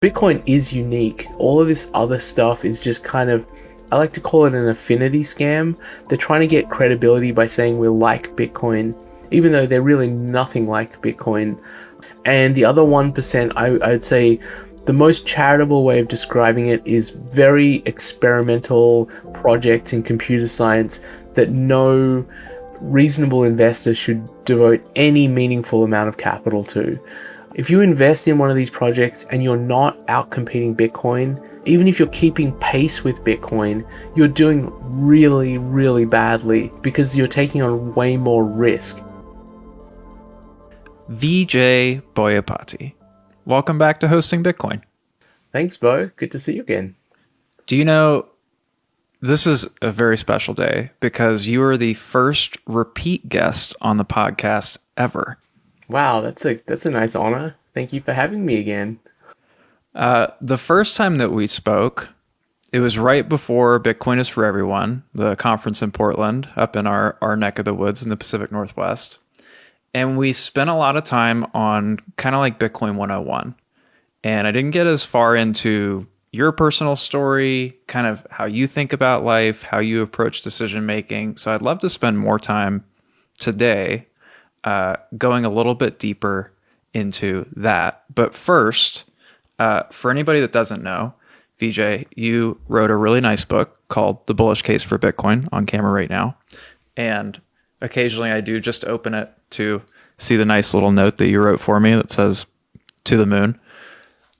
Bitcoin is unique. All of this other stuff is just kind of, I like to call it an affinity scam. They're trying to get credibility by saying we're like Bitcoin, even though they're really nothing like Bitcoin. And the other 1%, I'd say the most charitable way of describing it is very experimental projects in computer science that no reasonable investor should devote any meaningful amount of capital to. If you invest in one of these projects and you're not outcompeting Bitcoin, even if you're keeping pace with Bitcoin, you're doing really, really badly because you're taking on way more risk. Vijay Boyapati, welcome back to Hosting Bitcoin. Thanks, Bo. Good to see you again. Do you know, this is a very special day because you are the first repeat guest on the podcast ever. Wow, that's a nice honor. Thank you for having me again. The first time that we spoke, it was right before Bitcoin is for Everyone, the conference in Portland, up in our neck of the woods in the Pacific Northwest. And we spent a lot of time on kind of like Bitcoin 101. And I didn't get as far into your personal story, kind of how you think about life, how you approach decision making. So I'd love to spend more time today going a little bit deeper into that. But first, for anybody that doesn't know, Vijay, you wrote a really nice book called The Bullish Case for Bitcoin, on camera right now. And occasionally I do just open it to see the nice little note that you wrote for me that says "to the moon."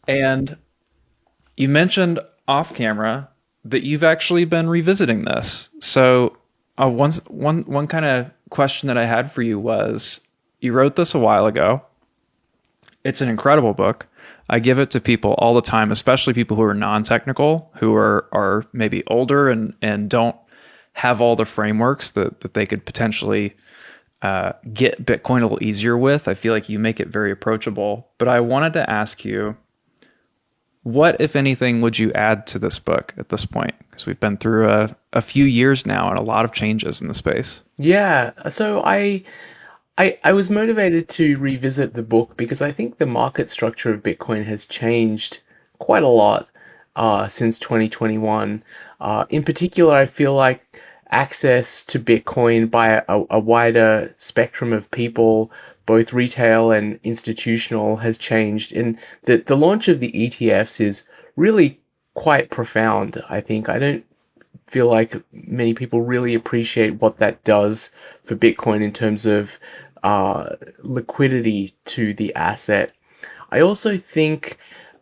And you mentioned off camera that you've actually been revisiting this. So one kind of question that I had for you was, you wrote this a while ago. It's an incredible book. I give it to people all the time, especially people who are non-technical, who are maybe older and don't have all the frameworks that they could potentially get Bitcoin a little easier with. I feel like you make it very approachable. But I wanted to ask you, what, if anything, would you add to this book at this point? Because we've been through a few years now and a lot of changes in the space. Yeah, so I was motivated to revisit the book because I think the market structure of Bitcoin has changed quite a lot since 2021. In particular, I feel like access to Bitcoin by a wider spectrum of people, both retail and institutional, has changed. And the launch of the ETFs is really quite profound, I think. I don't feel like many people really appreciate what that does for Bitcoin in terms of liquidity to the asset. I also think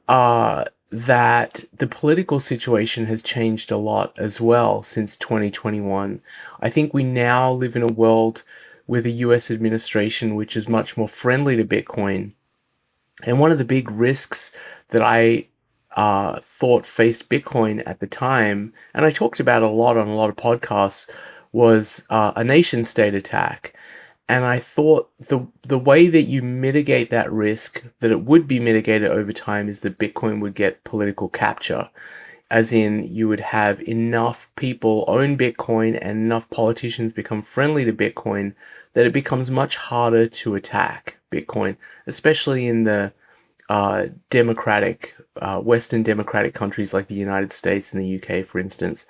that the political situation has changed a lot as well since 2021. I think we now live in a world with a US administration which is much more friendly to Bitcoin. And one of the big risks that I thought faced Bitcoin at the time, and I talked about a lot on a lot of podcasts, was a nation state attack. And I thought the way that you mitigate that risk, that it would be mitigated over time, is that Bitcoin would get political capture. As in, you would have enough people own Bitcoin and enough politicians become friendly to Bitcoin that it becomes much harder to attack Bitcoin, especially in the Western democratic countries like the United States and the UK, for instance.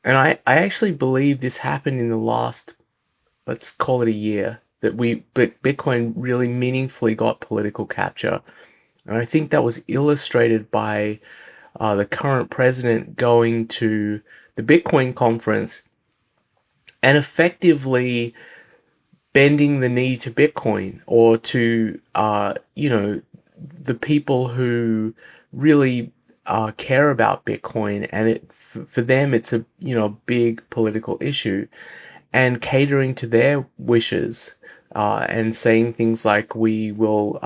And I actually believe this happened in the last, let's call it a year, that Bitcoin really meaningfully got political capture. And I think that was illustrated by the current president going to the Bitcoin conference and effectively bending the knee to Bitcoin, or to, the people who really care about Bitcoin. And for them, it's a big political issue, and catering to their wishes, and saying things like, we will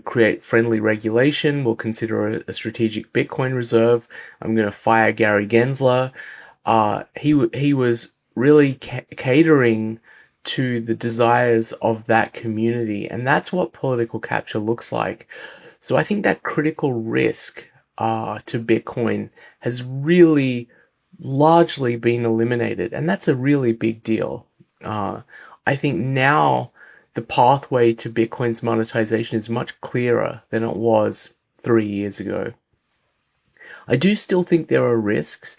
create friendly regulation, we'll consider a strategic Bitcoin reserve, I'm going to fire Gary Gensler. He was really catering to the desires of that community, and that's what political capture looks like. So I think that critical risk to Bitcoin has really largely been eliminated, and that's a really big deal. I think now the pathway to Bitcoin's monetization is much clearer than it was 3 years ago. I do still think there are risks,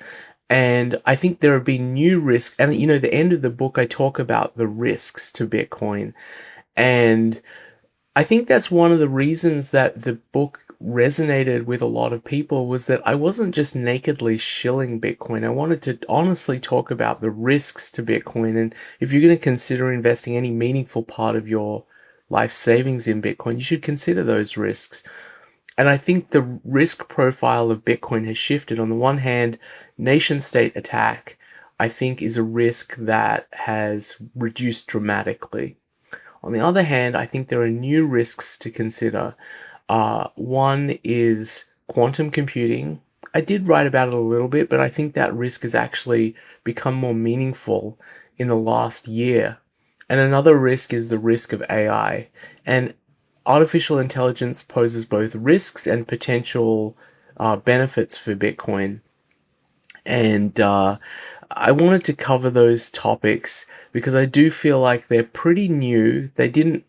and I think there have been new risks. And the end of the book, I talk about the risks to Bitcoin, and I think that's one of the reasons that the book resonated with a lot of people was that I wasn't just nakedly shilling Bitcoin. I wanted to honestly talk about the risks to Bitcoin. And if you're going to consider investing any meaningful part of your life savings in Bitcoin, you should consider those risks. And I think the risk profile of Bitcoin has shifted. On the one hand, nation state attack, I think, is a risk that has reduced dramatically. On the other hand, I think there are new risks to consider. One is quantum computing. I did write about it a little bit, but I think that risk has actually become more meaningful in the last year. And another risk is the risk of AI. And artificial intelligence poses both risks and potential benefits for Bitcoin. And I wanted to cover those topics because I do feel like they're pretty new. They didn't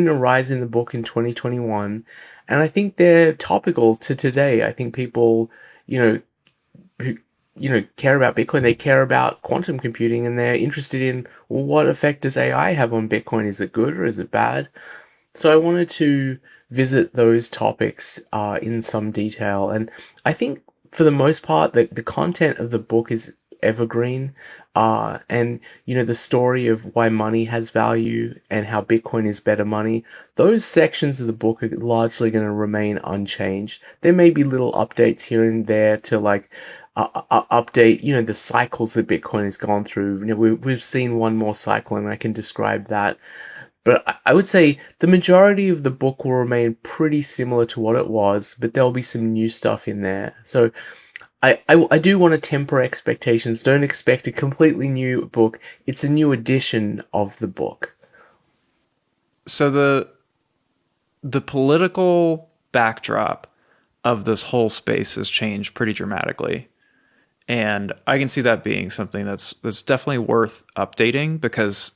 arise in the book in 2021, and I think they're topical to today. I think people, you know, who care about Bitcoin, they care about quantum computing, and they're interested in, well, what effect does AI have on Bitcoin? Is it good or is it bad? So I wanted to visit those topics in some detail, and I think for the most part, the content of the book is evergreen, and the story of why money has value and how Bitcoin is better money. Those sections of the book are largely going to remain unchanged. There may be little updates here and there to like update, the cycles that Bitcoin has gone through. We've seen one more cycle, and I can describe that. But I would say the majority of the book will remain pretty similar to what it was, but there'll be some new stuff in there. So I do want to temper expectations. Don't expect a completely new book. It's a new edition of the book. So the political backdrop of this whole space has changed pretty dramatically. And I can see that being something that's definitely worth updating, because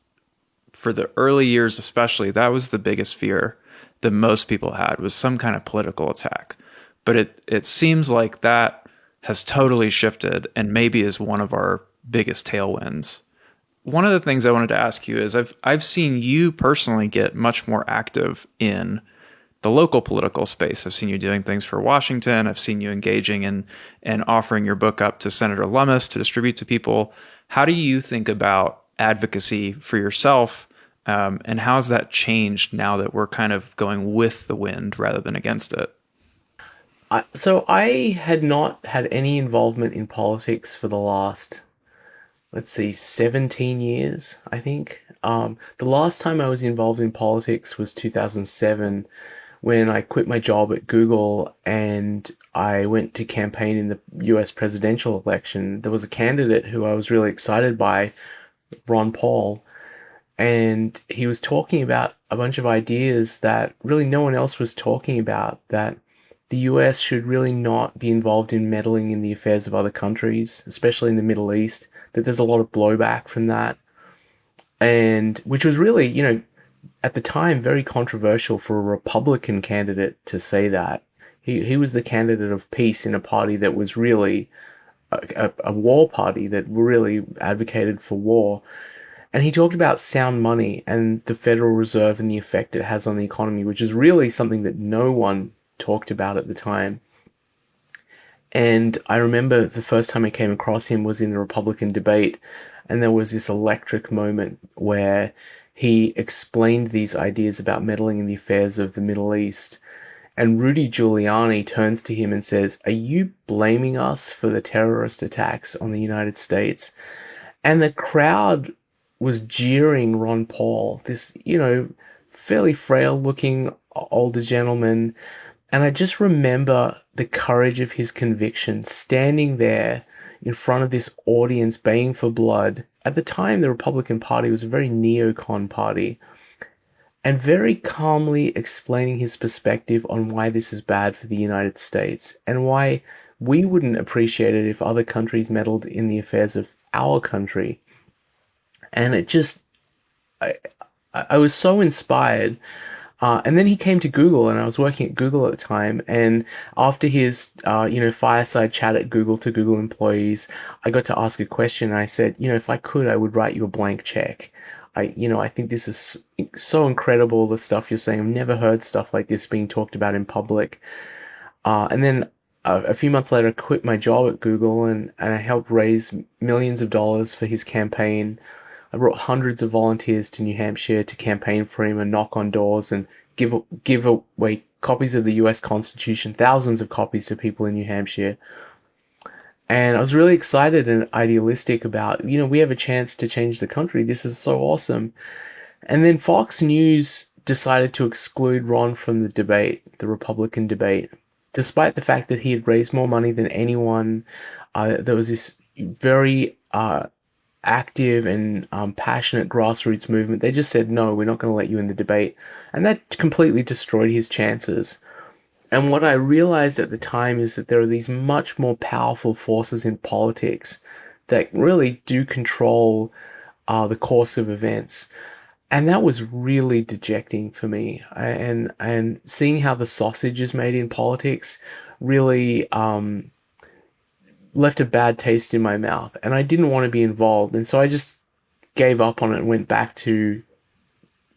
for the early years especially, that was the biggest fear that most people had, was some kind of political attack. But it seems like that has totally shifted and maybe is one of our biggest tailwinds. One of the things I wanted to ask you is I've seen you personally get much more active in the local political space. I've seen you doing things for Washington. I've seen you engaging in and offering your book up to Senator Lummis to distribute to people. How do you think about advocacy for yourself, and how's that changed now that we're kind of going with the wind rather than against it? So I had not had any involvement in politics for the last, let's see, 17 years, I think. The last time I was involved in politics was 2007, when I quit my job at Google and I went to campaign in the US presidential election. There was a candidate who I was really excited by, Ron Paul, and he was talking about a bunch of ideas that really no one else was talking about, that the US should really not be involved in meddling in the affairs of other countries, especially in the Middle East, that there's a lot of blowback from that. And which was really, at the time, very controversial for a Republican candidate to say that. He was the candidate of peace in a party that was really a war party that really advocated for war. And he talked about sound money and the Federal Reserve and the effect it has on the economy, which is really something that no one talked about at the time. And I remember the first time I came across him was in the Republican debate, and there was this electric moment where he explained these ideas about meddling in the affairs of the Middle East. And Rudy Giuliani turns to him and says, "Are you blaming us for the terrorist attacks on the United States?" And the crowd was jeering Ron Paul, this, fairly frail looking older gentleman. And I just remember the courage of his conviction, standing there in front of this audience baying for blood. At the time, the Republican Party was a very neocon party, and very calmly explaining his perspective on why this is bad for the United States and why we wouldn't appreciate it if other countries meddled in the affairs of our country. And it just, I, I was so inspired. And then he came to Google, and I was working at Google at the time. And after his, fireside chat at Google to Google employees, I got to ask a question. And I said, if I could, I would write you a blank check. I think this is so incredible, the stuff you're saying. I've never heard stuff like this being talked about in public. And then a few months later, I quit my job at Google, and I helped raise millions of dollars for his campaign. I brought hundreds of volunteers to New Hampshire to campaign for him and knock on doors and give away copies of the US Constitution, thousands of copies to people in New Hampshire. And I was really excited and idealistic about, we have a chance to change the country. This is so awesome. And then Fox News decided to exclude Ron from the debate, the Republican debate, despite the fact that he had raised more money than anyone. There was this very active and passionate grassroots movement. They just said, no, we're not going to let you in the debate. And that completely destroyed his chances. And what I realized at the time is that there are these much more powerful forces in politics that really do control the course of events. And that was really dejecting for me. And seeing how the sausage is made in politics really left a bad taste in my mouth, and I didn't want to be involved. And so I just gave up on it and went back to,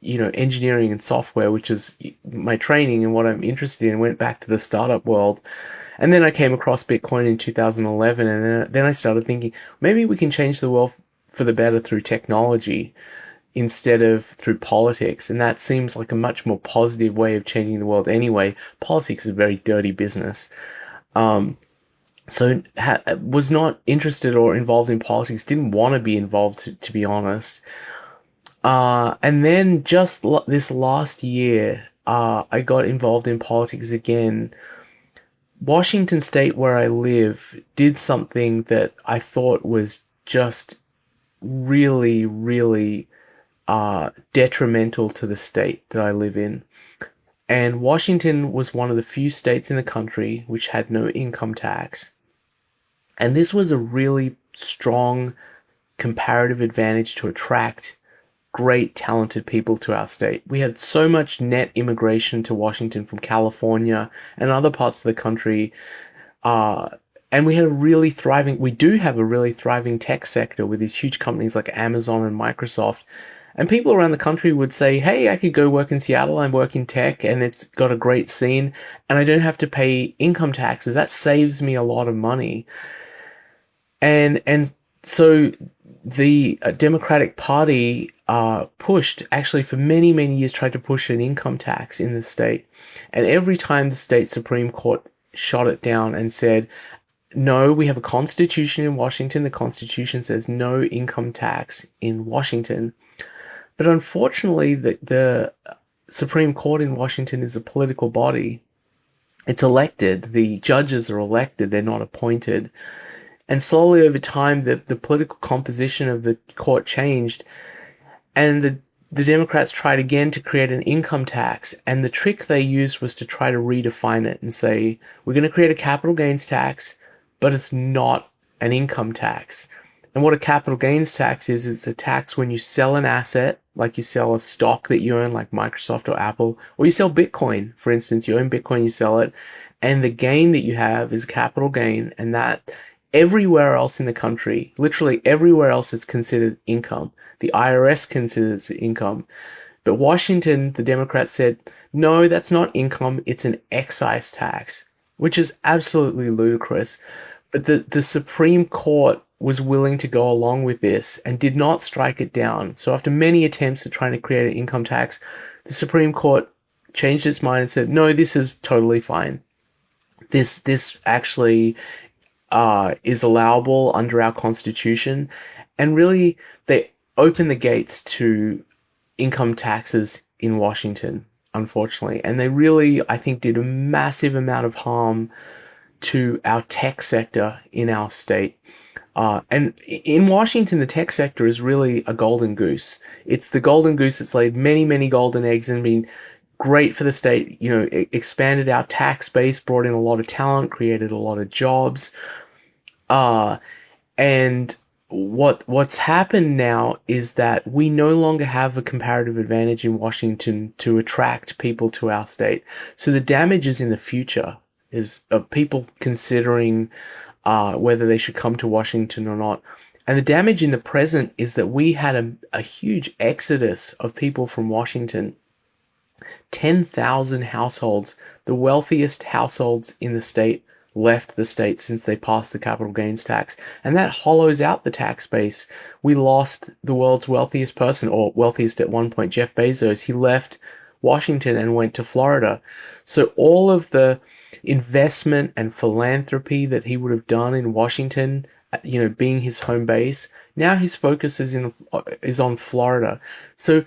engineering and software, which is my training and what I'm interested in, and went back to the startup world. And then I came across Bitcoin in 2011, and then I started thinking, maybe we can change the world for the better through technology instead of through politics. And that seems like a much more positive way of changing the world anyway. Politics is a very dirty business. So was not interested or involved in politics, didn't want to be involved, to be honest. And then just this last year, I got involved in politics again. Washington State, where I live, did something that I thought was just really, really detrimental to the state that I live in. And Washington was one of the few states in the country which had no income tax. And this was a really strong comparative advantage to attract great, talented people to our state. We had so much net immigration to Washington from California and other parts of the country. And we do have a really thriving tech sector with these huge companies like Amazon and Microsoft. And people around the country would say, hey, I could go work in Seattle and work in tech, and it's got a great scene, and I don't have to pay income taxes. That saves me a lot of money. And so the Democratic Party pushed, actually for many, many years, tried to push an income tax in the state. And every time the state Supreme Court shot it down and said, no, we have a constitution in Washington. The constitution says no income tax in Washington. But unfortunately, the Supreme Court in Washington is a political body. It's elected. The judges are elected. They're not appointed. And slowly over time, the political composition of the court changed, and the Democrats tried again to create an income tax. And the trick they used was to try to redefine it and say, we're going to create a capital gains tax, but it's not an income tax. And what a capital gains tax is, it's a tax when you sell an asset, like you sell a stock that you own, like Microsoft or Apple, or you sell Bitcoin, for instance. You own Bitcoin, you sell it, and the gain that you have is capital gain, and that everywhere else in the country, literally everywhere else, it's considered income. The IRS considers it income. But Washington, the Democrats said, no, that's not income, it's an excise tax, which is absolutely ludicrous. But the Supreme Court was willing to go along with this and did not strike it down. So after many attempts at trying to create an income tax, the Supreme Court changed its mind and said, no, this is totally fine. This actually is allowable under our Constitution. And really, they opened the gates to income taxes in Washington, unfortunately. And they really, I think, did a massive amount of harm to our tech sector in our state. And in Washington, the tech sector is really a golden goose. It's the golden goose that's laid many, many golden eggs and been great for the state. Expanded our tax base, brought in a lot of talent, created a lot of jobs. And what's happened now is that we no longer have a comparative advantage in Washington to attract people to our state. So the damage is in the future is of people considering whether they should come to Washington or not. And the damage in the present is that we had a huge exodus of people from Washington. 10,000 households, the wealthiest households in the state, left the state since they passed the capital gains tax. And that hollows out the tax base. We lost the world's wealthiest person, or wealthiest at one point, Jeff Bezos. He left Washington and went to Florida. So all of the investment and philanthropy that he would have done in Washington, being his home base, now his focus is on Florida. So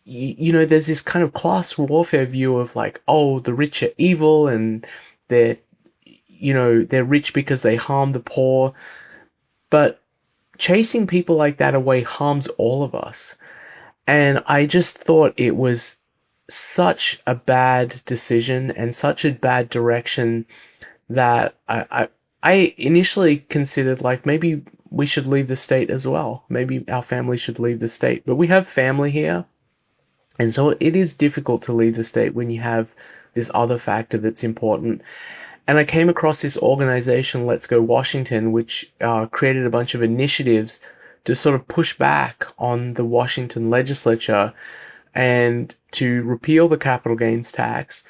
there's this kind of class warfare view of like, oh, the rich are evil and they're, they're rich because they harm the poor. But chasing people like that away harms all of us. And I just thought it was such a bad decision and such a bad direction that I initially considered like maybe we should leave the state as well. Maybe our family should leave the state. But we have family here. And so it is difficult to leave the state when you have this other factor that's important. And I came across this organization, Let's Go Washington, which created a bunch of initiatives to sort of push back on the Washington legislature and to repeal the capital gains tax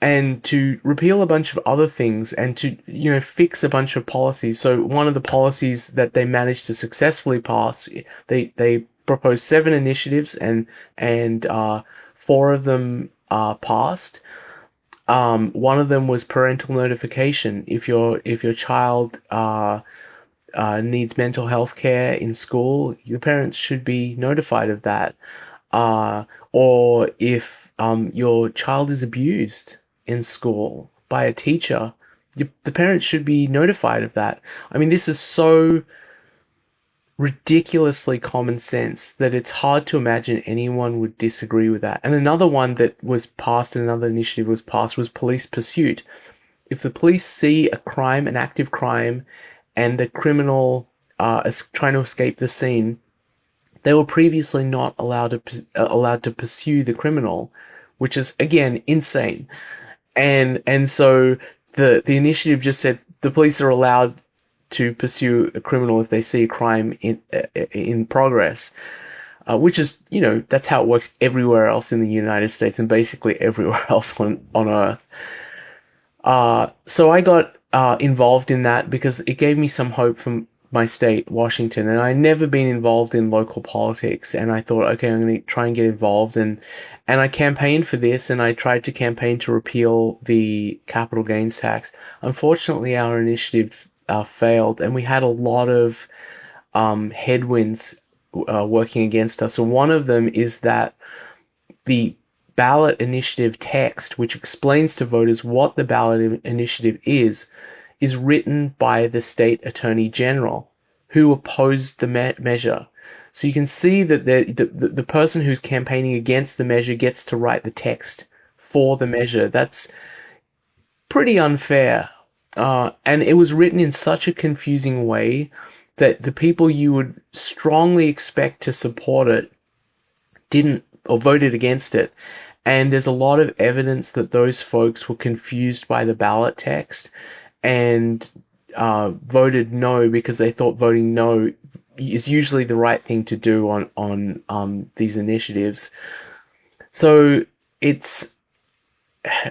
and to repeal a bunch of other things and to, fix a bunch of policies. So one of the policies that they managed to successfully pass, they proposed 7 initiatives and 4 of them passed. One of them was parental notification. If your child needs mental health care in school, your parents should be notified of that. Or if your child is abused in school by a teacher, the parents should be notified of that. I mean, this is so ridiculously common sense that it's hard to imagine anyone would disagree with that. And another one that was passed, another initiative was passed, was police pursuit. If the police see a crime, an active crime, and a criminal is trying to escape the scene, they were previously not allowed to pursue the criminal, which is again insane. And so the initiative just said the police are allowed to pursue a criminal if they see a crime in progress, which is, that's how it works everywhere else in the United States and basically everywhere else on Earth. So I got involved in that because it gave me some hope from my state, Washington, and I'd never been involved in local politics, and I thought, okay, I'm going to try and get involved, and I campaigned for this, and I tried to campaign to repeal the capital gains tax. Unfortunately, our initiative failed, and we had a lot of headwinds working against us. So one of them is that the ballot initiative text, which explains to voters what the ballot initiative is written by the state attorney general, who opposed the measure. So you can see that the person who's campaigning against the measure gets to write the text for the measure. That's pretty unfair. And it was written in such a confusing way that the people you would strongly expect to support it didn't, or voted against it. And there's a lot of evidence that those folks were confused by the ballot text and voted no because they thought voting no is usually the right thing to do on these initiatives. So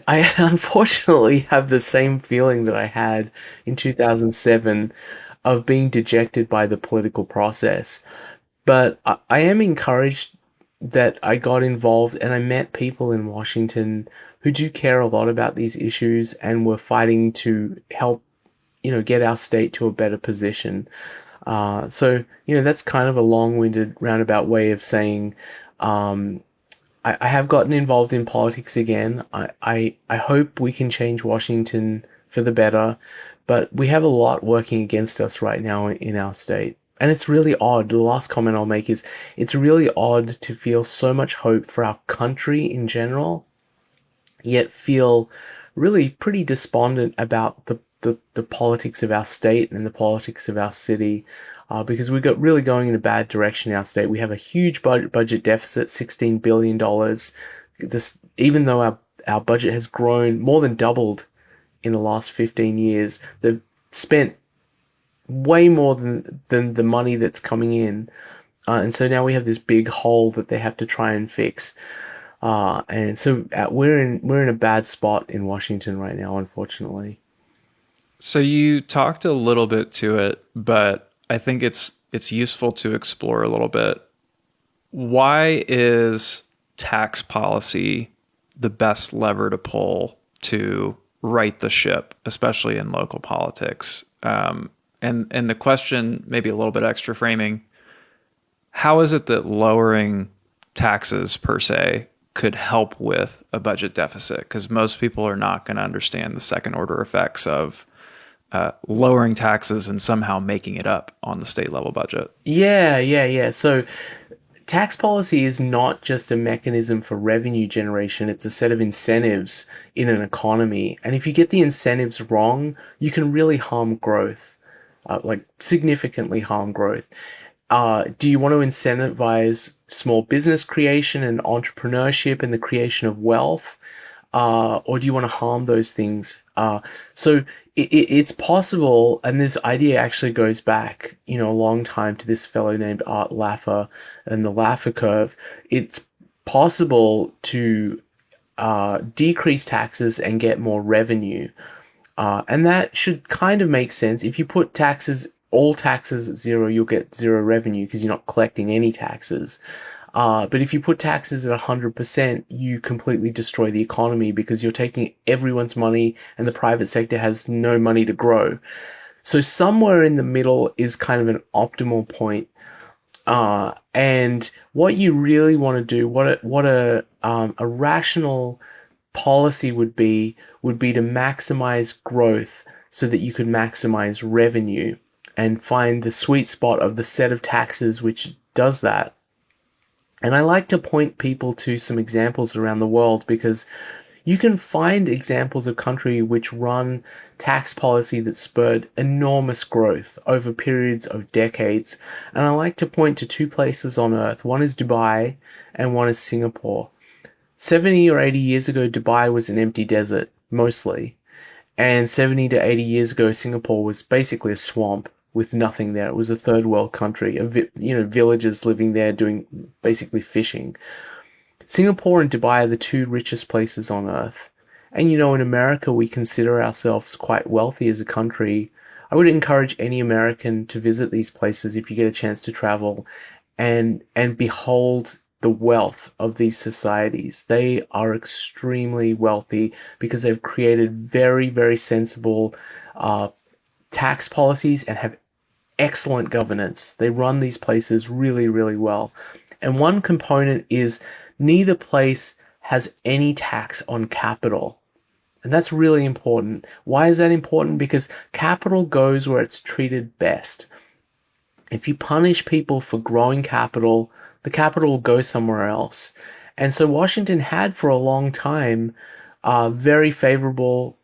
I unfortunately have the same feeling that I had in 2007 of being dejected by the political process. But I am encouraged that I got involved and I met people in Washington who do care a lot about these issues and were fighting to help, get our state to a better position. So that's kind of a long-winded roundabout way of saying, I have gotten involved in politics again. I hope we can change Washington for the better, but we have a lot working against us right now in our state. And it's really odd. The last comment I'll make is it's really odd to feel so much hope for our country in general, yet feel really pretty despondent about the the politics of our state and the politics of our city, because we got really going in a bad direction in our state. We have a huge budget deficit, $16 billion. This, even though our budget has grown more than doubled in the last 15 years, they've spent way more than the money that's coming in. And so now we have this big hole that they have to try and fix. And so we're in a bad spot in Washington right now, unfortunately. So you talked a little bit to it, but I think it's useful to explore a little bit. Why is tax policy the best lever to pull to right the ship, especially in local politics? And the question, maybe a little bit extra framing, how is it that lowering taxes per se could help with a budget deficit? Because most people are not going to understand the second order effects of lowering taxes and somehow making it up on the state level budget. Yeah. So tax policy is not just a mechanism for revenue generation, it's a set of incentives in an economy. And if you get the incentives wrong, you can really harm growth, like significantly harm growth. Do you want to incentivize small business creation and entrepreneurship and the creation of wealth? Or do you want to harm those things? So it's possible, and this idea actually goes back, a long time to this fellow named Art Laffer and the Laffer curve. It's possible to decrease taxes and get more revenue. And that should kind of make sense. If you put all taxes at zero, you'll get zero revenue because you're not collecting any taxes. But if you put taxes at 100%, you completely destroy the economy because you're taking everyone's money and the private sector has no money to grow. So somewhere in the middle is kind of an optimal point. And what you really want to do, what a rational policy would be to maximize growth so that you could maximize revenue and find the sweet spot of the set of taxes which does that. And I like to point people to some examples around the world because you can find examples of countries which run tax policy that spurred enormous growth over periods of decades. And I like to point to two places on earth. One is Dubai and one is Singapore. 70 or 80 years ago, Dubai was an empty desert, mostly. And 70 to 80 years ago, Singapore was basically a swamp with nothing there. It was a third world country, villagers living there doing basically fishing. Singapore and Dubai are the two richest places on earth. And in America, we consider ourselves quite wealthy as a country. I would encourage any American to visit these places if you get a chance to travel and behold the wealth of these societies. They are extremely wealthy because they've created very, very sensible tax policies and have excellent governance. They run these places really, really well. And one component is neither place has any tax on capital. And that's really important. Why is that important? Because capital goes where it's treated best. If you punish people for growing capital, the capital will go somewhere else. And so Washington had for a long time very favorable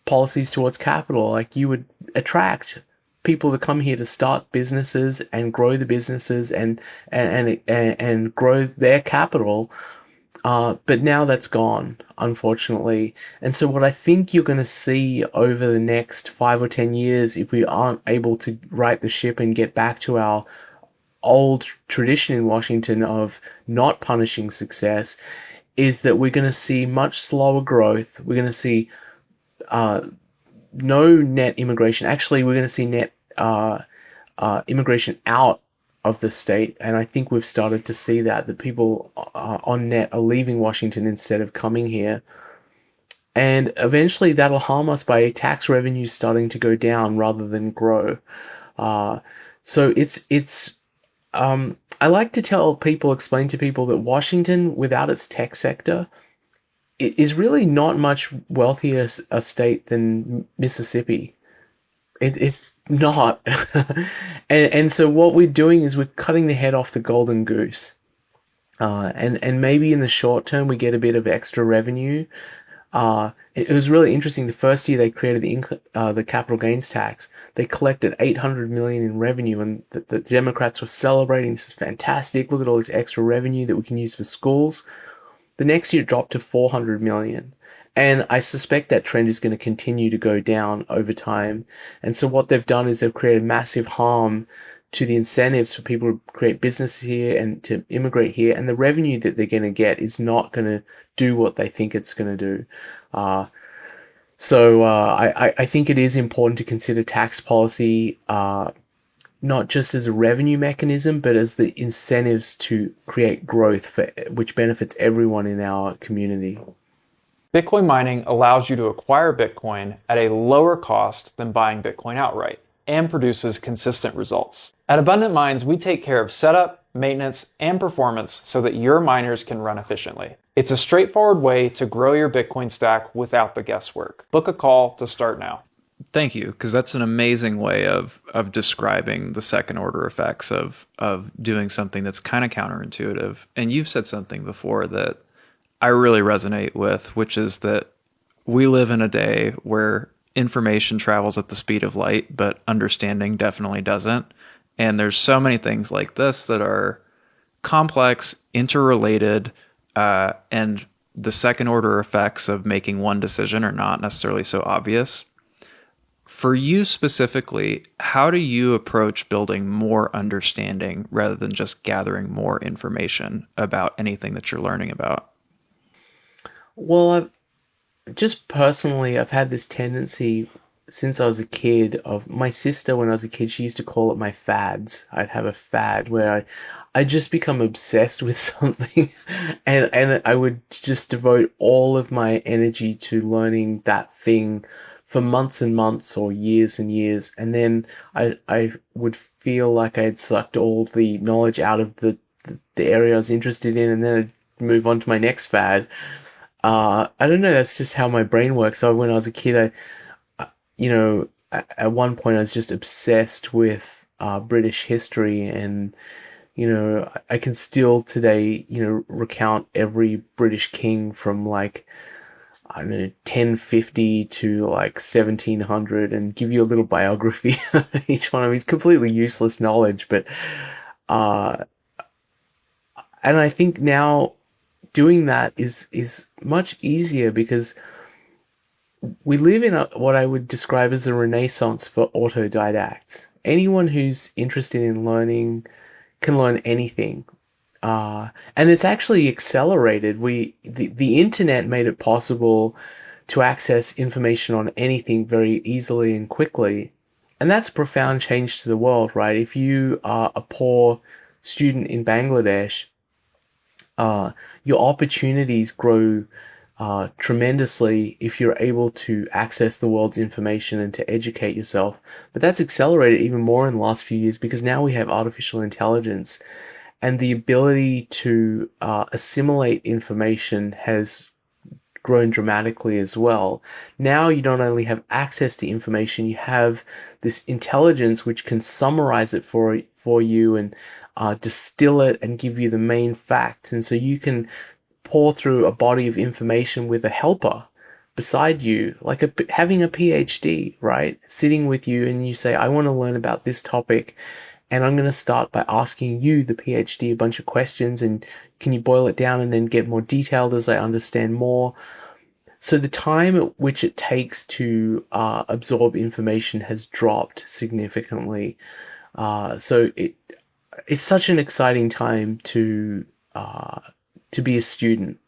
policies towards capital. Like you would attract people to come here to start businesses and grow the businesses and grow their capital. But now that's gone, unfortunately. And so what I think you're going to see over the next 5 or 10 years, if we aren't able to right the ship and get back to our old tradition in Washington of not punishing success, is that we're going to see much slower growth. We're going to see no net immigration. Actually, we're going to see net immigration out of the state, and I think we've started to see that people on net are leaving Washington instead of coming here. And eventually that'll harm us by tax revenues starting to go down rather than grow. So I like to explain to people that Washington, without its tech sector, is really not much wealthier a state than Mississippi. It's not. and so what we're doing is we're cutting the head off the golden goose. And maybe in the short term we get a bit of extra revenue. It was really interesting. The first year they created the capital gains tax, they collected 800 million in revenue, and the Democrats were celebrating. This is fantastic. Look at all this extra revenue that we can use for schools. The next year it dropped to 400 million. And I suspect that trend is going to continue to go down over time. And so what they've done is they've created massive harm to the incentives for people to create business here and to immigrate here. And the revenue that they're going to get is not going to do what they think it's going to do. Uh, I think it is important to consider tax policy, not just as a revenue mechanism, but as the incentives to create growth which benefits everyone in our community. Bitcoin mining allows you to acquire Bitcoin at a lower cost than buying Bitcoin outright and produces consistent results. At Abundant Mines, we take care of setup, maintenance, and performance so that your miners can run efficiently. It's a straightforward way to grow your Bitcoin stack without the guesswork. Book a call to start now. Thank you, because that's an amazing way of describing the second order effects of doing something that's kind of counterintuitive. And you've said something before that I really resonate with, which is that we live in a day where information travels at the speed of light, but understanding definitely doesn't. And there's so many things like this that are complex, interrelated, and the second order effects of making one decision are not necessarily so obvious. For you specifically, how do you approach building more understanding rather than just gathering more information about anything that you're learning about? Well, just personally, I've had this tendency since I was a kid of my sister, when I was a kid, she used to call it my fads. I'd have a fad where I just become obsessed with something and I would just devote all of my energy to learning that thing for months and months or years and years. And then I would feel like I had sucked all the knowledge out of the area I was interested in, and then I'd move on to my next fad. I don't know. That's just how my brain works. So when I was a kid, at one point I was just obsessed with British history, and I can still today recount every British king from like I don't know 1050 to like 1700 and give you a little biography of each one of these. Completely useless knowledge, but uh, and I think now doing that is much easier because we live in what I would describe as a renaissance for autodidacts. Anyone who's interested in learning can learn anything. And it's actually accelerated. The internet made it possible to access information on anything very easily and quickly. And that's a profound change to the world, right? If you are a poor student in Bangladesh, your opportunities grow tremendously if you're able to access the world's information and to educate yourself. But that's accelerated even more in the last few years because now we have artificial intelligence, and the ability to assimilate information has grown dramatically as well. Now you don't only have access to information, you have this intelligence which can summarize it for you and distill it and give you the main facts. And so you can pour through a body of information with a helper beside you, like having a PhD, right? Sitting with you, and you say, I want to learn about this topic, and I'm going to start by asking you, the PhD, a bunch of questions, and can you boil it down and then get more detailed as I understand more? So the time at which it takes to absorb information has dropped significantly. So it's such an exciting time to be a student.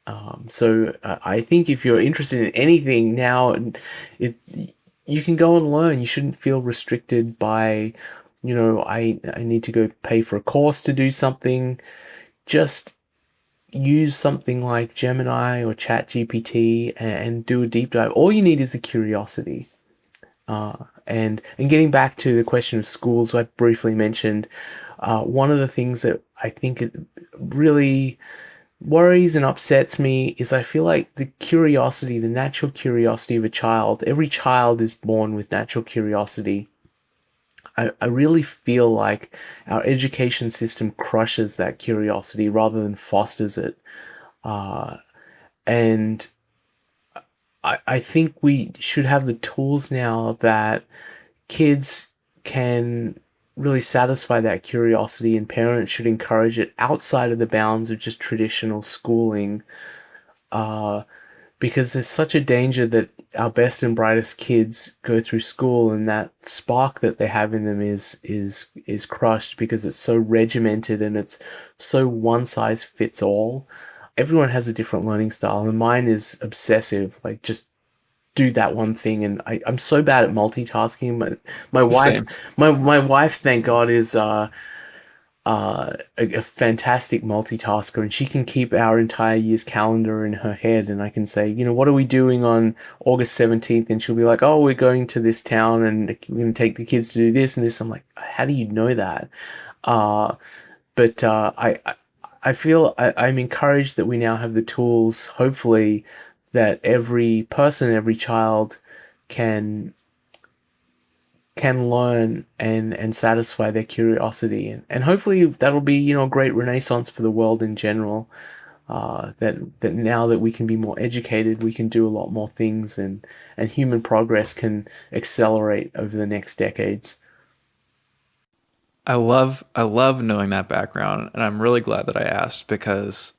I think if you're interested in anything now, you can go and learn. You shouldn't feel restricted by, I need to go pay for a course to do something. Just use something like Gemini or ChatGPT and do a deep dive. All you need is a curiosity. And getting back to the question of schools, I briefly mentioned, one of the things that I think it really worries and upsets me is I feel like the natural curiosity of a child, every child is born with natural curiosity. I really feel like our education system crushes that curiosity rather than fosters it. And I think we should have the tools now that kids can really satisfy that curiosity, and parents should encourage it outside of the bounds of just traditional schooling. Uh, because there's such a danger that our best and brightest kids go through school and that spark that they have in them is crushed because it's so regimented and it's so one size fits all. Everyone has a different learning style, and mine is obsessive, like just do that one thing. And I'm so bad at multitasking. My wife, Same. my wife, thank God, is a fantastic multitasker, and she can keep our entire year's calendar in her head. And I can say, what are we doing on August 17th? And she'll be like, oh, we're going to this town and we're going to take the kids to do this and this. I'm like, how do you know that? Uh, but I feel I'm encouraged that we now have the tools, hopefully, that every person, every child can learn and satisfy their curiosity, and hopefully that'll be a great renaissance for the world in general. That now that we can be more educated, we can do a lot more things, and human progress can accelerate over the next decades. I love knowing that background, and I'm really glad that I asked because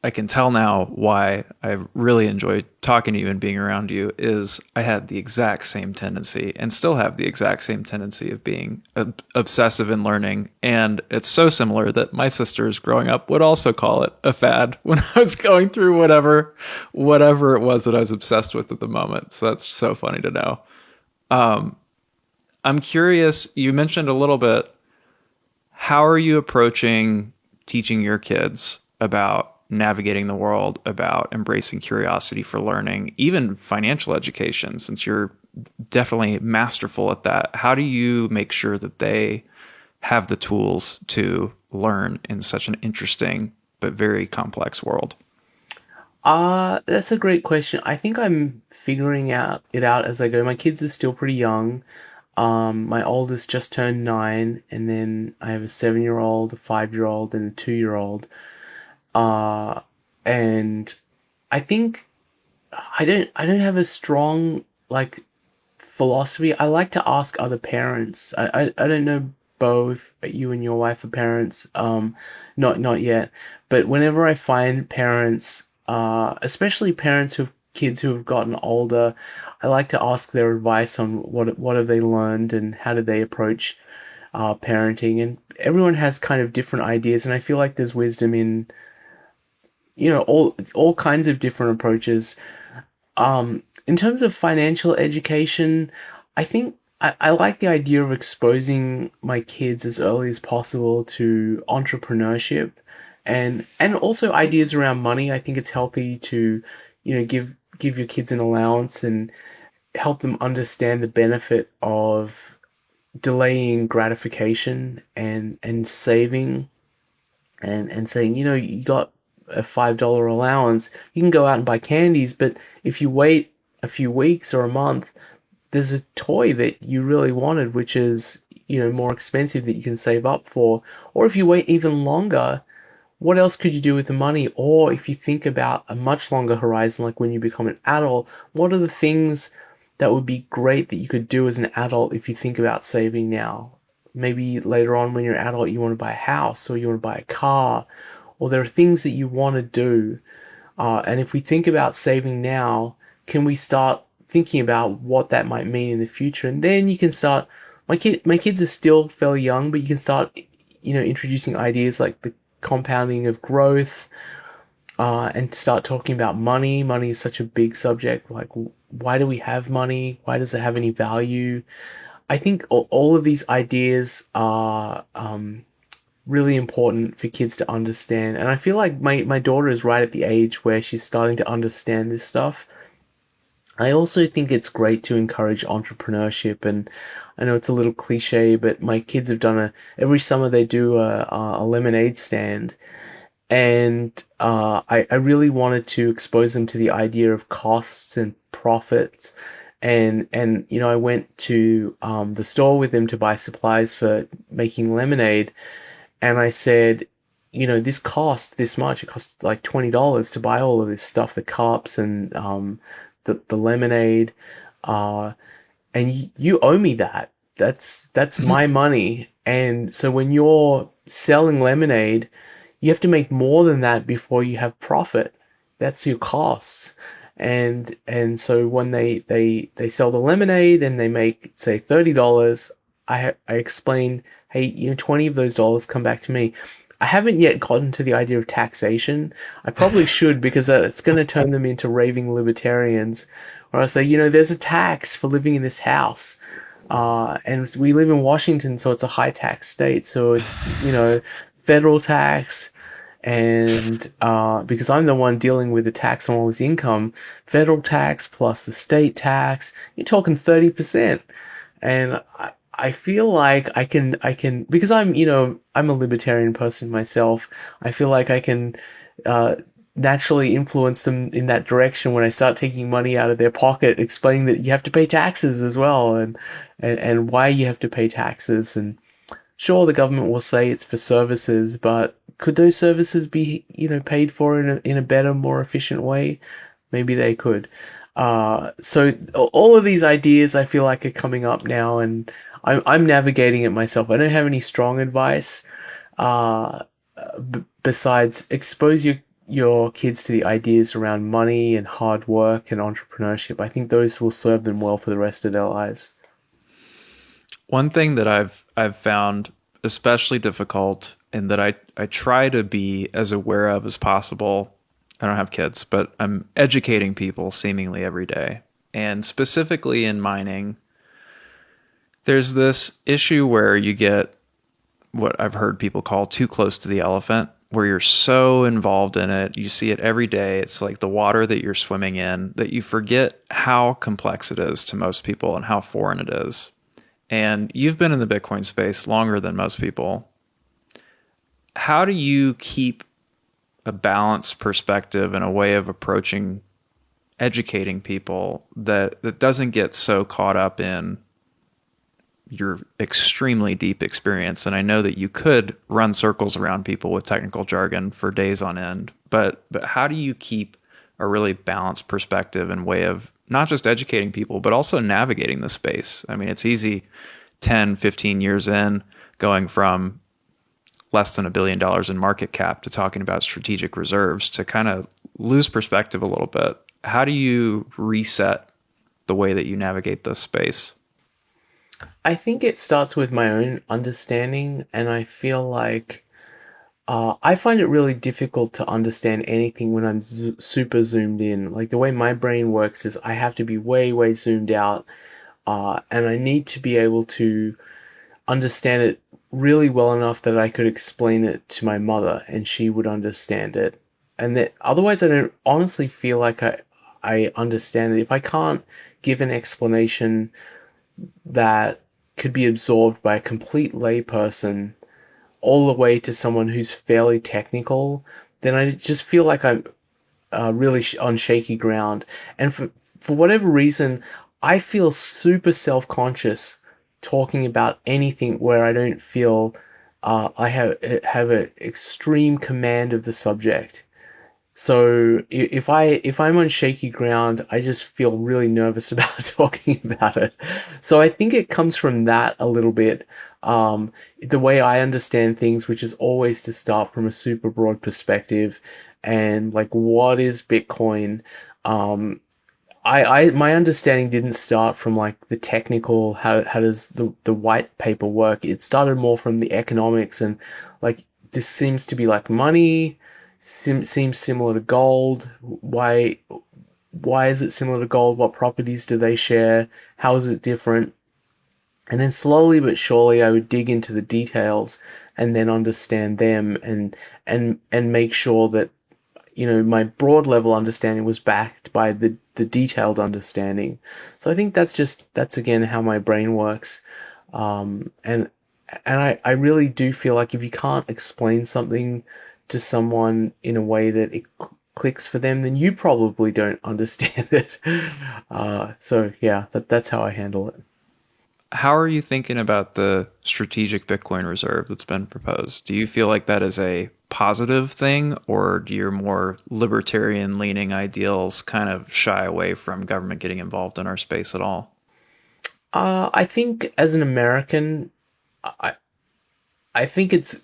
I can tell now why I really enjoy talking to you and being around you is I had the exact same tendency and still have the exact same tendency of being obsessive in learning. And it's so similar that my sisters growing up would also call it a fad when I was going through whatever it was that I was obsessed with at the moment. So that's so funny to know. I'm curious, you mentioned a little bit, how are you approaching teaching your kids about navigating the world, about embracing curiosity for learning, even financial education, since you're definitely masterful at that? How do you make sure that they have the tools to learn in such an interesting but very complex world? That's a great question. I think I'm figuring out as I go. My kids are still pretty young. My oldest just turned 9, and then I have a 7-year old, a 5-year old, and a 2-year old. Uh, and I think I don't have a strong like philosophy. I like to ask other parents. I don't know, Bo, if you and your wife are parents. Not yet. But whenever I find parents, especially parents who've kids who have gotten older, I like to ask their advice on what have they learned and how do they approach parenting. And everyone has kind of different ideas, and I feel like there's wisdom in all kinds of different approaches. In terms of financial education, I think I like the idea of exposing my kids as early as possible to entrepreneurship and also ideas around money. I think it's healthy to, give your kids an allowance and help them understand the benefit of delaying gratification and saving and saying, you got a $5 allowance, you can go out and buy candies, but if you wait a few weeks or a month, there's a toy that you really wanted, which is, more expensive that you can save up for. Or if you wait even longer, what else could you do with the money? Or if you think about a much longer horizon, like when you become an adult, what are the things that would be great that you could do as an adult if you think about saving now? Maybe later on when you're an adult, you want to buy a house or you want to buy a car, or there are things that you want to do. And if we think about saving now, can we start thinking about what that might mean in the future? And then you can start. My kids are still fairly young, but you can start, introducing ideas like the compounding of growth, and start talking about money. Money is such a big subject. Like, why do we have money? Why does it have any value? I think all of these ideas are really important for kids to understand. And I feel like my daughter is right at the age where she's starting to understand this stuff. I also think it's great to encourage entrepreneurship, and I know it's a little cliche, but my kids have done every summer they do a lemonade stand, and I really wanted to expose them to the idea of costs and profits, and I went to the store with them to buy supplies for making lemonade, and I said, this cost this much. It cost like $20 to buy all of this stuff, the cups and the lemonade, uh, and you owe me that. That's my money. And so when you're selling lemonade, you have to make more than that before you have profit. That's your costs. And so when they sell the lemonade and they make say $30, I explain, hey, 20 of those dollars come back to me. I haven't yet gotten to the idea of taxation. I probably should because it's going to turn them into raving libertarians. Or I say, there's a tax for living in this house. And we live in Washington, so it's a high tax state. So it's, federal tax. And because I'm the one dealing with the tax on all his income, federal tax plus the state tax, you're talking 30%. And I feel like I can, because I'm a libertarian person myself. I feel like I can, uh, naturally influence them in that direction when I start taking money out of their pocket, explaining that you have to pay taxes as well, and why you have to pay taxes. And sure, the government will say it's for services, but could those services be, paid for in a better, more efficient way? Maybe they could. So all of these ideas I feel like are coming up now, and I'm navigating it myself. I don't have any strong advice, uh, besides expose your kids to the ideas around money and hard work and entrepreneurship. I think those will serve them well for the rest of their lives. One thing that I've found especially difficult and that I try to be as aware of as possible. I don't have kids, but I'm educating people seemingly every day. And specifically in mining, there's this issue where you get what I've heard people call too close to the elephant, where you're so involved in it. You see it every day. It's like the water that you're swimming in, that you forget how complex it is to most people and how foreign it is. And you've been in the Bitcoin space longer than most people. How do you keep a balanced perspective and a way of approaching educating people that doesn't get so caught up in your extremely deep experience? And I know that you could run circles around people with technical jargon for days on end, but how do you keep a really balanced perspective and way of not just educating people, but also navigating the space? I mean, it's easy 10, 15 years in, going from less than $1 billion in market cap to talking about strategic reserves, to kind of lose perspective a little bit. How do you reset the way that you navigate this space? I think it starts with my own understanding, and I feel like I find it really difficult to understand anything when I'm super zoomed in. Like the way my brain works is I have to be way, way zoomed out, and I need to be able to understand it really well enough that I could explain it to my mother and she would understand it. And that otherwise I don't honestly feel like I understand it. If I can't give an explanation that could be absorbed by a complete layperson all the way to someone who's fairly technical, then I just feel like I'm really on shaky ground. And for whatever reason, I feel super self-conscious talking about anything where I don't feel I have an extreme command of the subject. So if I'm on shaky ground, I just feel really nervous about talking about it. So I think it comes from that a little bit. The way I understand things, which is always to start from a super broad perspective, and like what is Bitcoin? Um, my understanding didn't start from like the technical, how does the white paper work. It started more from the economics, and like this seems to be like money, seems similar to gold. Why is it similar to gold? What properties do they share? How is it different? And then slowly but surely I would dig into the details and then understand them, and make sure that my broad level understanding was backed by the detailed understanding. So I think that's again how my brain works. And I really do feel like if you can't explain something to someone in a way that it clicks for them, then you probably don't understand it. So yeah, that's how I handle it. How are you thinking about the strategic Bitcoin reserve that's been proposed? Do you feel like that is a positive thing, or do your more libertarian leaning ideals kind of shy away from government getting involved in our space at all? I think as an American, I I think it's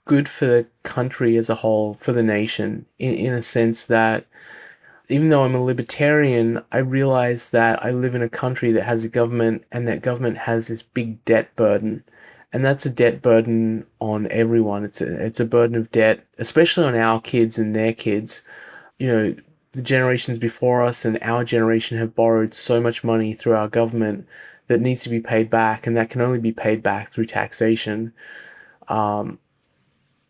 good for the country as a whole, for the nation, in a sense that even though I'm a libertarian, I realize that I live in a country that has a government, and that government has this big debt burden. And that's a debt burden on everyone. It's a burden of debt, especially on our kids and their kids. You know, the generations before us and our generation have borrowed so much money through our government that needs to be paid back, and that can only be paid back through taxation. Um,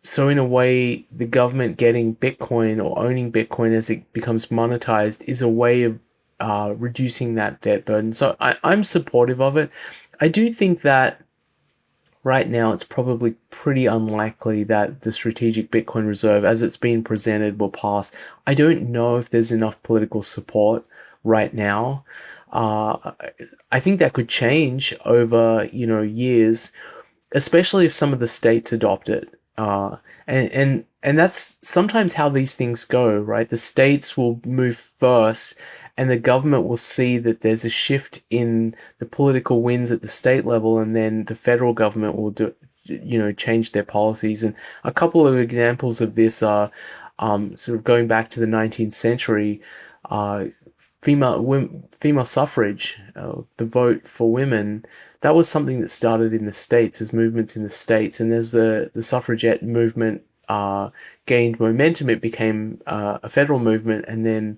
so in a way, the government getting Bitcoin or owning Bitcoin as it becomes monetized is a way of reducing that debt burden. So I'm supportive of it. I do think that right now it's probably pretty unlikely that the strategic Bitcoin reserve, as it's been presented, will pass. I don't know if there's enough political support right now. Uh, I think that could change over, years, especially if some of the states adopt it. And that's sometimes how these things go, right? The states will move first, and the government will see that there's a shift in the political winds at the state level, and then the federal government will change their policies. And a couple of examples of this are sort of going back to the 19th century. Uh, female suffrage, the vote for women, that was something that started in the States as movements in the States. And as the suffragette movement gained momentum, it became a federal movement. And then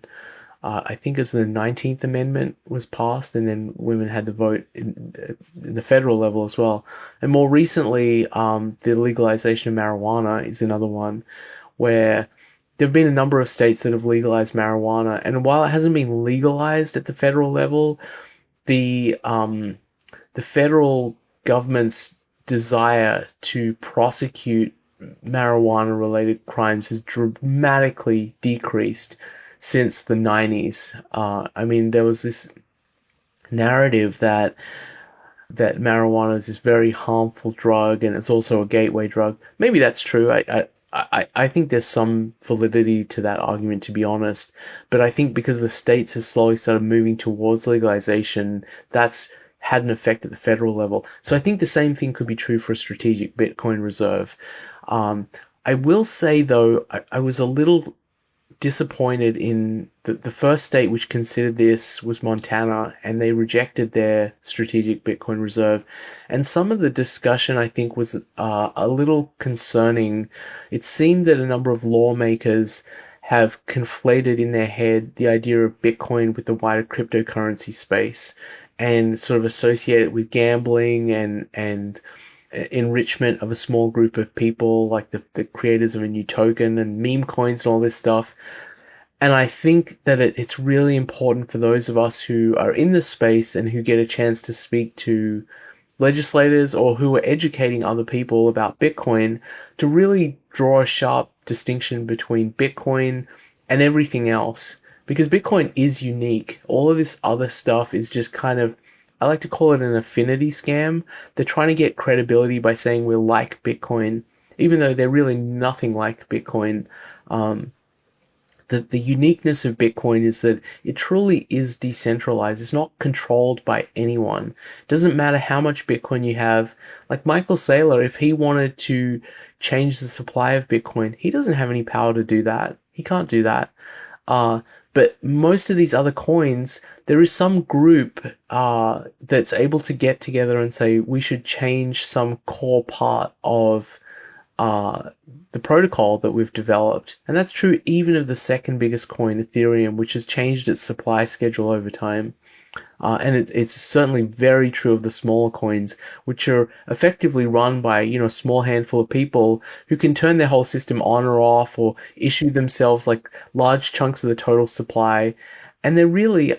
I think as the 19th Amendment was passed, and then women had the vote in the federal level as well. And more recently, the legalization of marijuana is another one where there have been a number of states that have legalized marijuana, and while it hasn't been legalized at the federal level, the federal government's desire to prosecute marijuana related crimes has dramatically decreased since the 90s. I mean, there was this narrative that marijuana is this very harmful drug, and it's also a gateway drug. Maybe that's true. I think there's some validity to that argument, to be honest. But I think because the states have slowly started moving towards legalization, that's had an effect at the federal level. So I think the same thing could be true for a strategic Bitcoin reserve. Um, I will say, though, I was a little disappointed in the first state which considered this was Montana, and they rejected their strategic Bitcoin reserve. And some of the discussion, I think, was a little concerning. It seemed that a number of lawmakers have conflated in their head the idea of Bitcoin with the wider cryptocurrency space, and sort of associate it with gambling and enrichment of a small group of people, like the creators of a new token and meme coins and all this stuff. And I think that it's really important for those of us who are in this space and who get a chance to speak to legislators or who are educating other people about Bitcoin to really draw a sharp distinction between Bitcoin and everything else. Because Bitcoin is unique. All of this other stuff is just kind of, I like to call it an affinity scam. They're trying to get credibility by saying we're like Bitcoin, even though they're really nothing like Bitcoin. Um, the uniqueness of Bitcoin is that it truly is decentralized. It's not controlled by anyone. It doesn't matter how much Bitcoin you have. Like Michael Saylor, if he wanted to change the supply of Bitcoin, he doesn't have any power to do that. He can't do that. But most of these other coins, there is some group that's able to get together and say we should change some core part of uh, the protocol that we've developed. And that's true even of the second biggest coin, Ethereum, which has changed its supply schedule over time. And it's certainly very true of the smaller coins, which are effectively run by, a small handful of people who can turn their whole system on or off or issue themselves like large chunks of the total supply. And they're really,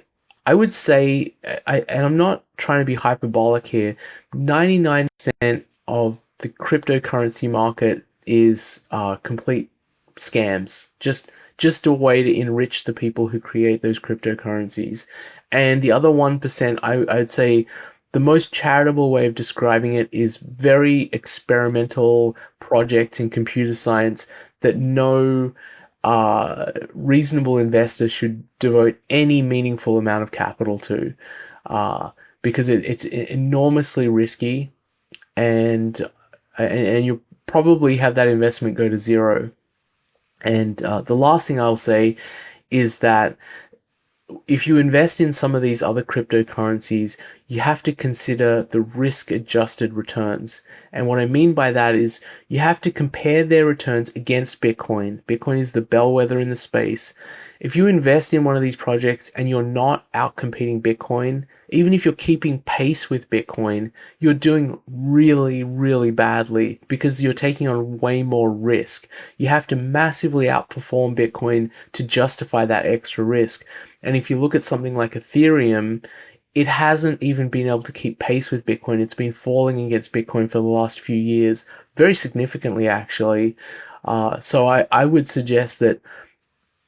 I would say, and I'm not trying to be hyperbolic here, 99% of the cryptocurrency market is complete scams. Just a way to enrich the people who create those cryptocurrencies. And the other 1%, I'd say the most charitable way of describing it is very experimental projects in computer science that no reasonable investor should devote any meaningful amount of capital to, uh, because it's enormously risky, and and you probably have that investment go to zero. And the last thing I'll say is that if you invest in some of these other cryptocurrencies, you have to consider the risk adjusted returns. And what I mean by that is you have to compare their returns against Bitcoin. Bitcoin is the bellwether in the space. If you invest in one of these projects and you're not outcompeting Bitcoin, even if you're keeping pace with Bitcoin, you're doing really, really badly because you're taking on way more risk. You have to massively outperform Bitcoin to justify that extra risk. And if you look at something like Ethereum, it hasn't even been able to keep pace with Bitcoin. It's been falling against Bitcoin for the last few years, very significantly, actually. So I would suggest that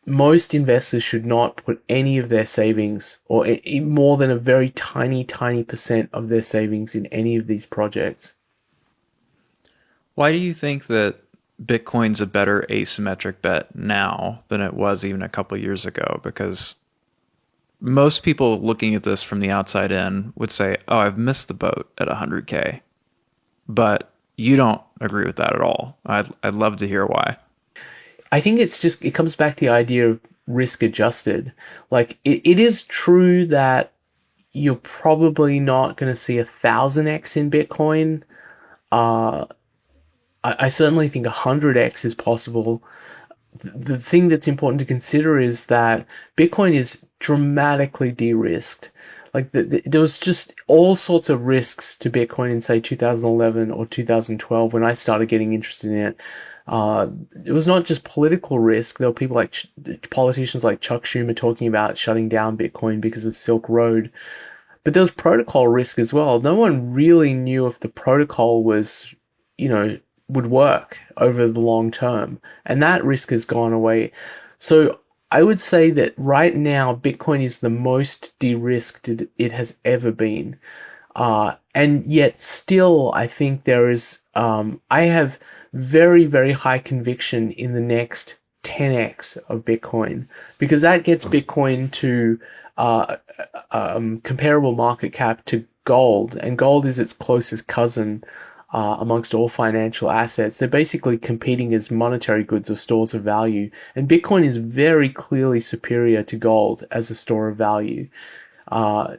most investors should not put any of their savings or more than a very tiny, tiny percent of their savings in any of these projects. Why do you think that Bitcoin's a better asymmetric bet now than it was even a couple years ago? Because most people looking at this from the outside in would say, "Oh, I've missed the boat at 100K." But you don't agree with that at all. I'd love to hear why. I think it comes back to the idea of risk adjusted. Like it is true that you're probably not going to see 1,000x in Bitcoin. Uh, I certainly think 100x is possible. The thing that's important to consider is that Bitcoin is dramatically de-risked. Like there was just all sorts of risks to Bitcoin in say 2011 or 2012 when I started getting interested in it. It was not just political risk. There were people like politicians like Chuck Schumer talking about shutting down Bitcoin because of Silk Road. But there was protocol risk as well. No one really knew if the protocol was, you know, would work over the long term. And that risk has gone away. So I would say that right now, Bitcoin is the most de-risked it has ever been. And yet still, I think I have very, very high conviction in the next 10x of Bitcoin, because that gets Bitcoin to comparable market cap to gold, and gold is its closest cousin amongst all financial assets. They're basically competing as monetary goods or stores of value, and Bitcoin is very clearly superior to gold as a store of value.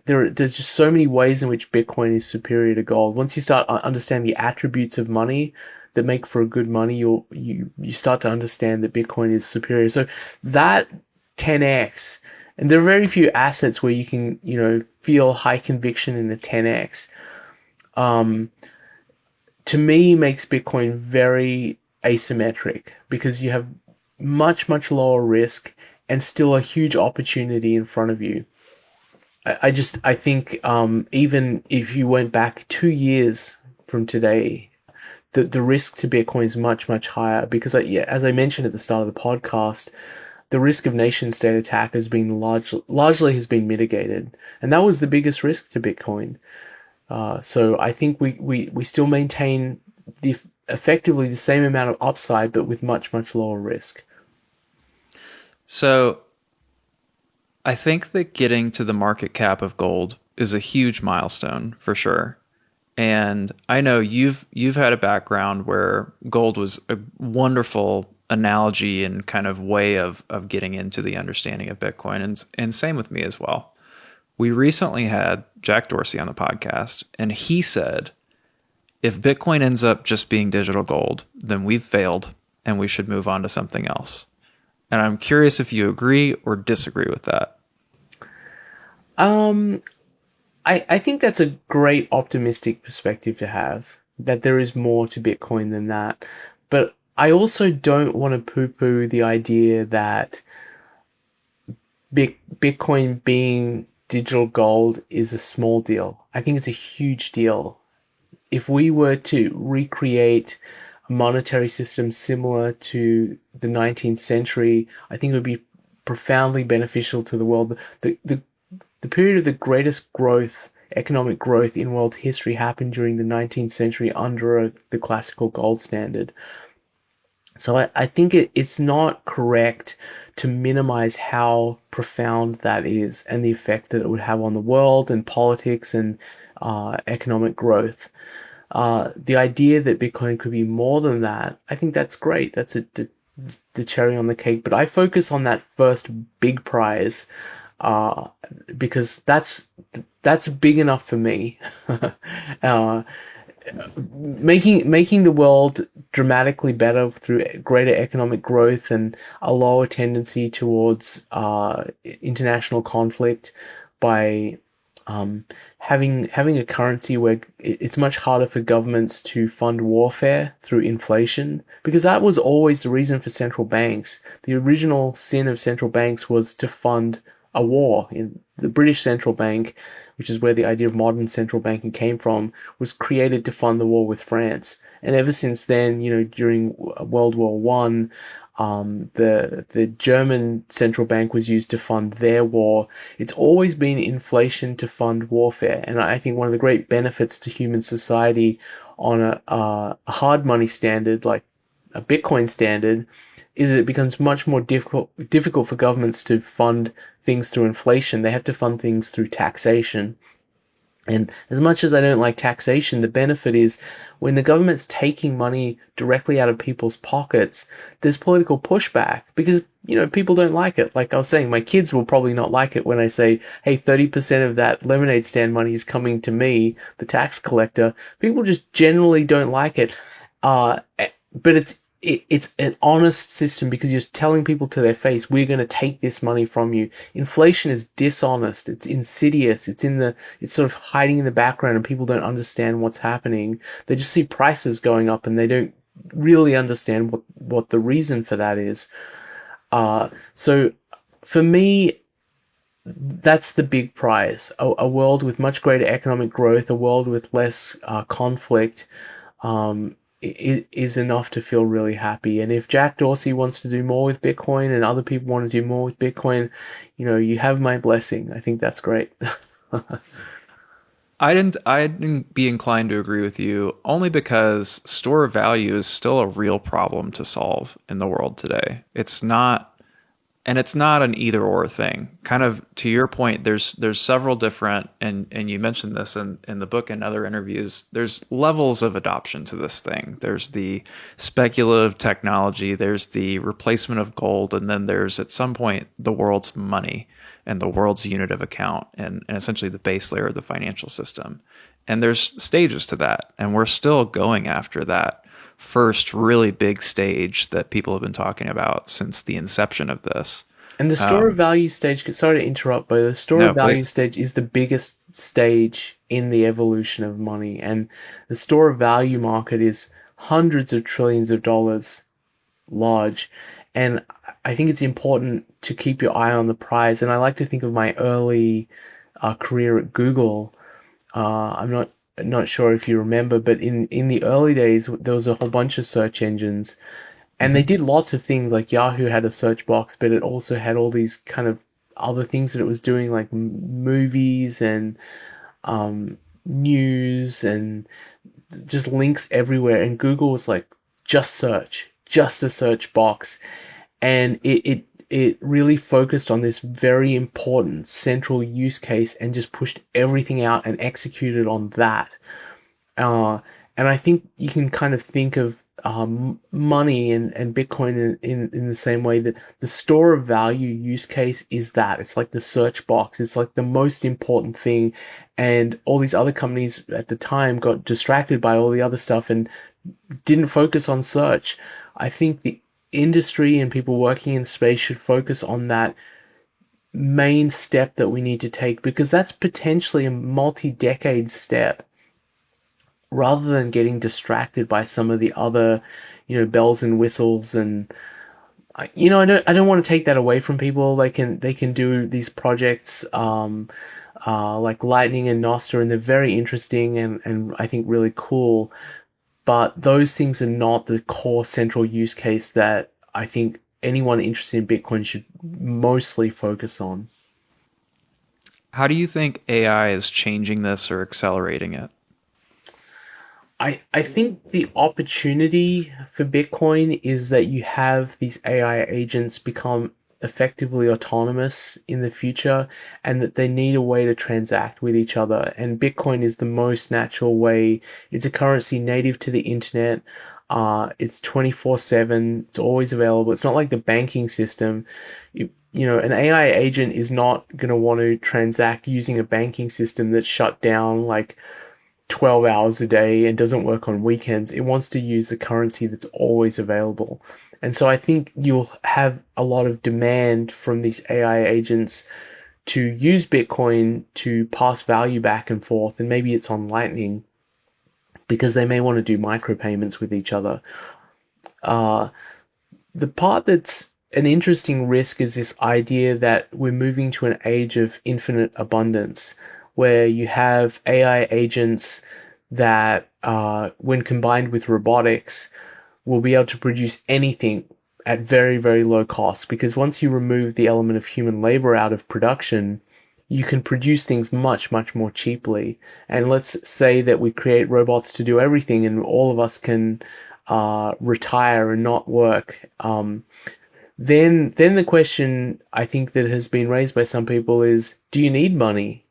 There's just so many ways in which Bitcoin is superior to gold. Once you start understanding the attributes of money that make for a good money, you start to understand that Bitcoin is superior. So that 10x, and there are very few assets where you can, feel high conviction in a 10x. To me, makes Bitcoin very asymmetric because you have much, much lower risk and still a huge opportunity in front of you. I think even if you went back 2 years from today, the risk to Bitcoin is much, much higher because, as I mentioned at the start of the podcast, the risk of nation state attack has been largely has been mitigated, and that was the biggest risk to Bitcoin. So I think we still maintain effectively the same amount of upside, but with much, much lower risk. So I think that getting to the market cap of gold is a huge milestone for sure. And I know you've had a background where gold was a wonderful analogy and kind of way of getting into the understanding of Bitcoin, and same with me as well. We recently had Jack Dorsey on the podcast, and he said, if Bitcoin ends up just being digital gold, then we've failed and we should move on to something else. And I'm curious if you agree or disagree with that. I think that's a great optimistic perspective to have, that there is more to Bitcoin than that. But I also don't want to poo-poo the idea that Bitcoin being digital gold is a small deal. I think it's a huge deal. If we were to recreate a monetary system similar to the 19th century, I think it would be profoundly beneficial to the world. The period of the greatest growth economic growth in world history happened during the 19th century under the classical gold standard. So I think it's not correct to minimize how profound that is and the effect that it would have on the world and politics and economic growth. The idea that Bitcoin could be more than that, I think that's great. That's the cherry on the cake. But I focus on that first big prize uh, because that's big enough for me. uh, making the world dramatically better through greater economic growth and a lower tendency towards international conflict by having a currency where it's much harder for governments to fund warfare through inflation, because that was always the reason for central banks. The original sin of central banks was to fund a war. In the British central bank, which is where the idea of modern central banking came from, was created to fund the war with France. And ever since then, during World War One, the German central bank was used to fund their war. It's always been inflation to fund warfare, and I think one of the great benefits to human society on a hard money standard like a Bitcoin standard is that it becomes much more difficult for governments to fund things through inflation. They have to fund things through taxation. And as much as I don't like taxation, the benefit is when the government's taking money directly out of people's pockets, there's political pushback because, people don't like it. Like I was saying, my kids will probably not like it when I say, hey, 30% of that lemonade stand money is coming to me, the tax collector. People just generally don't like it. But it's an honest system because you're telling people to their face, we're going to take this money from you. Inflation is dishonest. It's insidious. It's sort of hiding in the background and people don't understand what's happening. They just see prices going up and they don't really understand what the reason for that is. So for me, that's the big prize. A world with much greater economic growth, a world with less conflict, is enough to feel really happy. And if Jack Dorsey wants to do more with Bitcoin and other people want to do more with Bitcoin, you have my blessing. I think that's great. I'd be inclined to agree with you only because store of value is still a real problem to solve in the world today. It's not an either or thing. Kind of to your point, there's several different, and you mentioned this in the book and other interviews, there's levels of adoption to this thing. There's the speculative technology, there's the replacement of gold, and then there's at some point the world's money and the world's unit of account and essentially the base layer of the financial system. And there's stages to that, and we're still going after that first really big stage that people have been talking about since the inception of this. And the store of value stage, sorry to interrupt, but the store No, of value please. stage is the biggest stage in the evolution of money. And the store of value market is hundreds of trillions of dollars large. And I think it's important to keep your eye on the prize. And I like to think of my early career at Google. I'm not sure if you remember, but in the early days, there was a whole bunch of search engines, and they Hmm. did lots of things. Like Yahoo had a search box, but it also had all these kind of other things that it was doing, like movies and news and just links everywhere. And Google was like, just search, just a search box, and it really focused on this very important central use case and just pushed everything out and executed on that. Uh, and I think you can kind of think of money and Bitcoin in the same way that the store of value use case is that. It's like the search box. It's like the most important thing. And all these other companies at the time got distracted by all the other stuff and didn't focus on search. I think the industry and people working in space should focus on that main step that we need to take, because that's potentially a multi-decade step, rather than getting distracted by some of the other, bells and whistles. And I don't want to take that away from people. They can do these projects like Lightning and Nostr, and they're very interesting and I think really cool. But those things are not the core central use case that I think anyone interested in Bitcoin should mostly focus on. How do you think AI is changing this or accelerating it? I think the opportunity for Bitcoin is that you have these AI agents become effectively autonomous in the future and that they need a way to transact with each other. And Bitcoin is the most natural way. It's a currency native to the internet. It's 24/7. It's always available. It's not like the banking system. An AI agent is not going to want to transact using a banking system that's shut down like 12 hours a day and doesn't work on weekends. It wants to use the currency that's always available. And so I think you'll have a lot of demand from these AI agents to use Bitcoin to pass value back and forth. And maybe it's on Lightning because they may want to do micropayments with each other. Uh, the part that's an interesting risk is this idea that we're moving to an age of infinite abundance, where you have AI agents that, when combined with robotics, will be able to produce anything at very, very low cost. Because once you remove the element of human labor out of production, you can produce things much, much more cheaply. And let's say that we create robots to do everything and all of us can retire and not work. Then the question I think that has been raised by some people is, do you need money?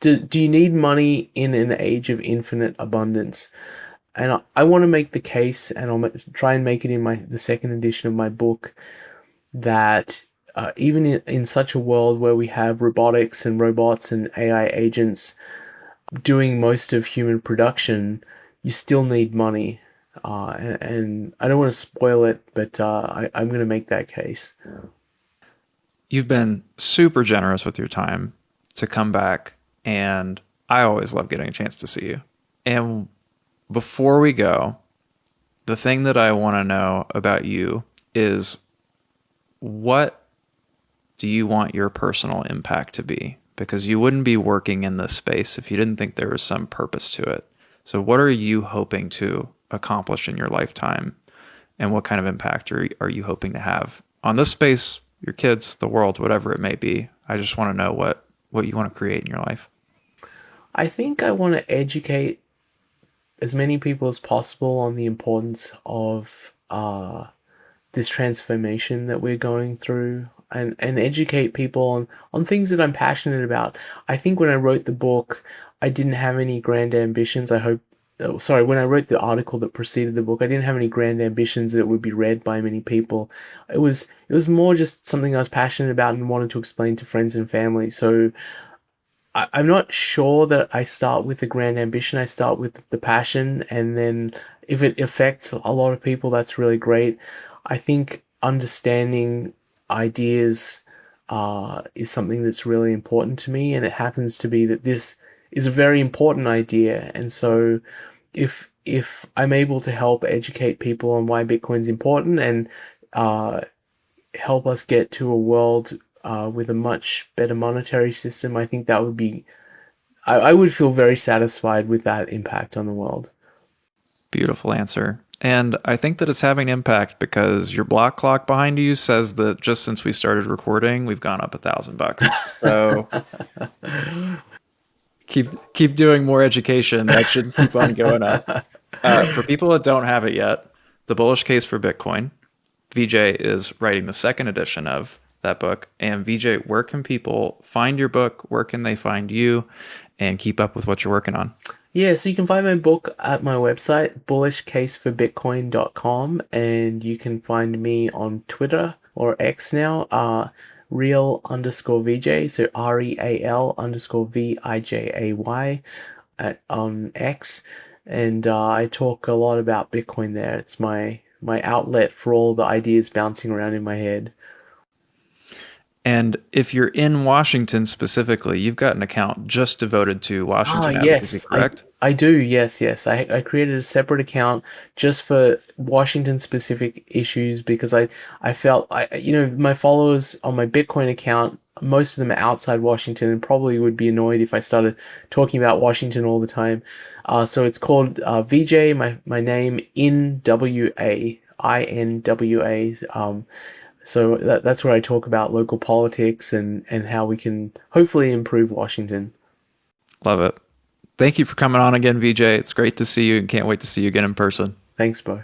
Do you need money in an age of infinite abundance? And I want to make the case, and I'll try and make it in the second edition of my book, that even in such a world where we have robotics and robots and AI agents doing most of human production, you still need money. And I don't want to spoil it, but I'm going to make that case. You've been super generous with your time to come back, and I always love getting a chance to see you. And before we go, the thing that I want to know about you is, what do you want your personal impact to be? Because you wouldn't be working in this space if you didn't think there was some purpose to it. So what are you hoping to accomplish in your lifetime? And what kind of impact are you hoping to have on this space, your kids, the world, whatever it may be? I just want to know what you want to create in your life. I think I want to educate as many people as possible on the importance of this transformation that we're going through, and educate people on things that I'm passionate about. I think when I wrote the book, I didn't have any grand ambitions. Sorry, when I wrote the article that preceded the book, I didn't have any grand ambitions that it would be read by many people. It was more just something I was passionate about and wanted to explain to friends and family. So I'm not sure that I start with the grand ambition. I start with the passion, and then if it affects a lot of people, that's really great. I think understanding ideas is something that's really important to me, and it happens to be that this is a very important idea. And so, if I'm able to help educate people on why Bitcoin's important and uh, help us get to a world with a much better monetary system, I think that would be, I would feel very satisfied with that impact on the world. Beautiful answer. And I think that it's having impact because your block clock behind you says that just since we started recording, we've gone up $1,000. So keep doing more education. That should keep on going up. For people that don't have it yet, the Bullish Case for Bitcoin, Vijay is writing the second edition of that book. And Vijay, where can people find your book? Where can they find you and keep up with what you're working on? Yeah, so you can find my book at my website, bullishcaseforbitcoin.com, and you can find me on Twitter or X now, real_Vijay, so REAL_VIJAY on X, and I talk a lot about Bitcoin there. It's my outlet for all the ideas bouncing around in my head. And if you're in Washington specifically, you've got an account just devoted to Ah, Washington advocacy, yes, correct? I do. Yes, yes. I created a separate account just for Washington specific issues because I felt my followers on my Bitcoin account, most of them are outside Washington and probably would be annoyed if I started talking about Washington all the time. So it's called VJ, my name, in WA, INWA. So that's where I talk about local politics and how we can hopefully improve Washington. Love it. Thank you for coming on again, VJ. It's great to see you and can't wait to see you again in person. Thanks, Bo.